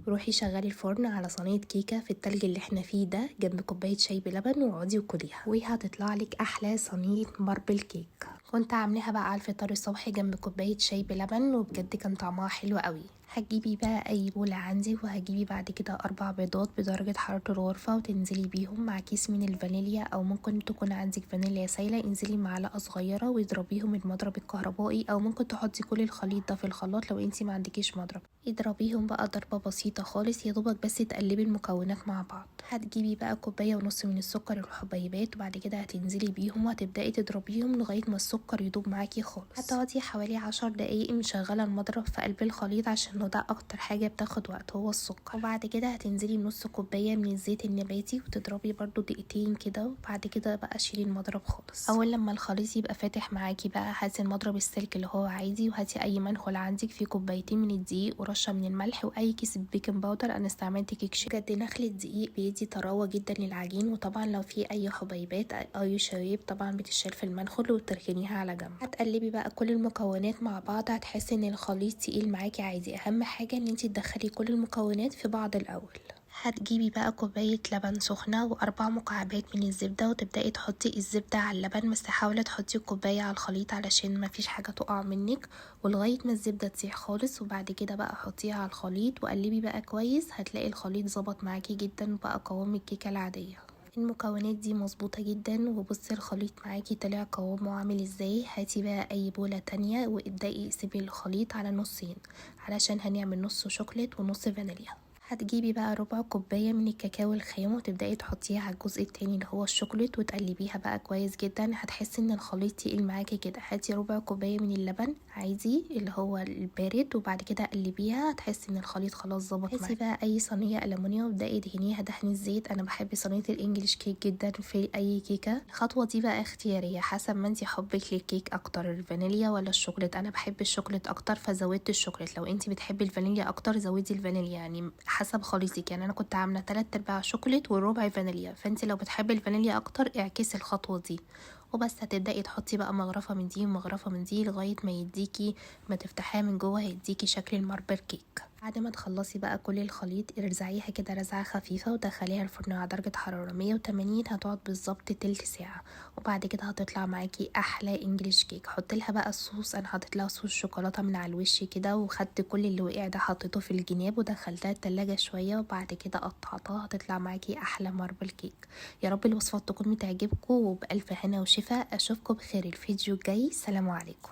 روحي شغلي الفرن على صينية كيكة في التلج اللي احنا فيه ده جنب كوباية شاي بلبن واقعدي وكليها وهتطلع لك احلى صينية ماربل كيك. كنت عاملاها بقى على الفطار الصبح جنب كوباية شاي بلبن وبجد كان طعمها حلو قوي. هتجيبي بقى اي بولة عندك وهتجيبي بعد كده 4 بيضات بدرجة حرارة الغرفة وتنزلي بيهم مع كيس من الفانيليا او ممكن تكون عندك فانيليا سايلة. انزلي معلقة صغيرة واضربيهم المضرب الكهربائي او ممكن تحطي كل الخليط ده في الخلاط لو انتي ما عندكيش مضرب. اضربيهم بقى ضربة بسيطة خالص يا دوبك بس تقلبي المكونات مع بعض. هتجيبي بقى كوباية ونص من السكر الحبيبات وبعد كده هتنزلي بيهم وهتبدأي تضربيهم لغاية ما السكر يدوب معاكي خالص. هتقعدي حوالي 10 دقايق مشغلة المضرب في قلب الخليط عشان ده اكتر حاجة بتاخد وقت هو السكر. وبعد كده هتنزلي بنص كوباية من الزيت النباتي وتضربي برضو دقيقتين كده وبعد كده بقى شيلي المضرب خالص. اول لما الخليط يبقى فاتح معاكي بقى هاتي المضرب السلك اللي هو عادي وهاتي اي منخل عندك فيه كوبايتين من الدقيق ورشة من الملح واي كيس بيكنج باودر. انا استعملت كيك شيف. بجد نخل الدقيق بيدي طراوة جدا للعجين وطبعا لو في اي حبيبات اي شرايب طبعا بتشال في المنخل وتركنيها على جنب. هتقلبي بقى كل المكونات مع بعض هتحسي ان الخليط تقيل معاكي عادي. اهم حاجة ان انتي تدخلي كل المكونات في بعض الاول. هتجيبي بقى كوباية لبن سخنة و4 مكعبات من الزبدة وتبدأي تحطي الزبدة على اللبن بس حاولي تحطي الكوباية على الخليط علشان ما فيش حاجة تقع منك ولغاية ما الزبدة تسيح خالص. وبعد كده بقى حطيها على الخليط وقلبي بقى كويس هتلاقي الخليط ظبط معاكي جدا بقى قوام الكيكة العادية. المكونات دي مظبوطة جدا وبصي الخليط معاكي طلع قوامه عامل ازاي. هاتي بقى اي بولة تانية وابدأي اقسمي الخليط على نصين علشان هنعمل نص شوكولات ونص فانيليا. هتجيبي بقى ربع كوباية من الكاكاو الخام وتبدأي تحطيها على الجزء التاني اللي هو الشوكولات وتقلبيها بقى كويس جدا. هتحسي ان الخليط تقيل معاكي كده. هاتي ربع كوباية من اللبن عادي اللي هو البارد وبعد كده قلبيها هتحسي ان الخليط خلاص ظبط معاكي. هاتي بقى اي صينية ألمونيوم وابدأي دهنيها دهن الزيت. انا بحب صينية الانجليش كيك جدا في اي كيكة. الخطوة دي بقى اختيارية حسب ما انتي حبك للكيك اكتر الفانيليا ولا الشوكولات. انا بحب الشوكولات اكتر فزودت الشوكولات. لو انتي بتحبي الفانيليا اكتر زودي الفانيليا يعني حسب خليطك. يعني انا كنت عامله 3/4 شوكولات وربع فانيليا فانت لو بتحبي الفانيليا اكتر اعكسي الخطوه دي. وبس هتبداي تحطي بقى مغرفه من دي ومغرفه من دي لغايه ما يديكي ما تفتحيها من جوه هيديكي شكل الماربل كيك. بعد ما تخلصي بقى كل الخليط ارزعيها كده رزعه خفيفه ودخليها الفرن على درجه حراره 180 هتقعد بالظبط تلت ساعه. وبعد كده هتطلع معاكي احلى انجليش كيك. حط لها بقى الصوص. انا حطيت لها صوص شوكولاته من على الوش كده وخدت كل اللي وقع ده حطيته في الجناب ودخلتها التلاجة شويه وبعد كده قطعتها هتطلع معاكي احلى ماربل كيك. يا رب الوصفات تكون بتعجبكم وبألف هنا وشفا. اشوفكم بخير الفيديو الجاي. سلام عليكم.